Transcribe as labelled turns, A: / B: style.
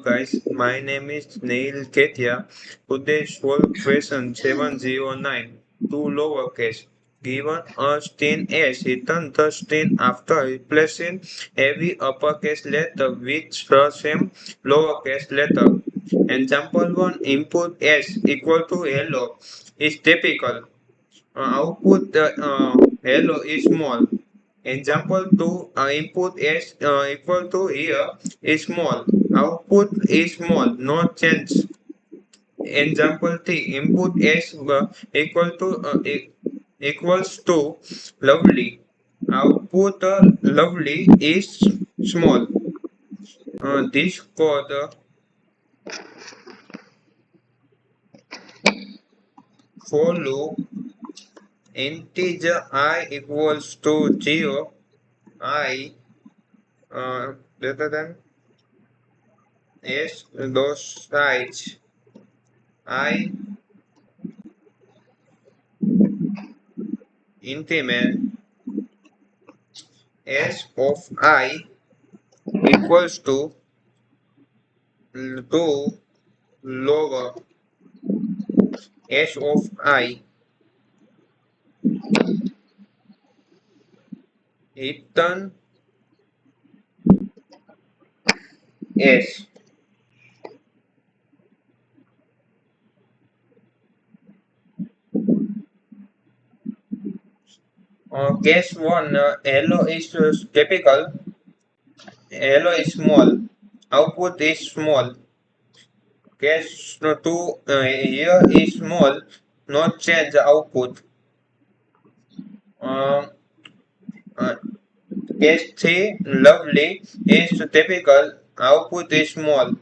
A: guys, my name is Neil Ketia. Today solve question 709. Two lowercase. Given a string S, return the string after replacing every uppercase letter with the same lowercase letter. Example 1. Input S equal to hello is typical. Output hello is small. Example 2, input s equal to here is small. Output is small, no change. Example 3, input s equal to equals to lovely. Output lovely is small. This code for loop integer I equals to 0, I greater than s those sides I increment s of I equals to 2 lower s of I return s. Case 1, hello is typical, hello is small, output is small. Case 2, here is small, not change output. Uh, uh, Case 3, lovely is typical, output is small.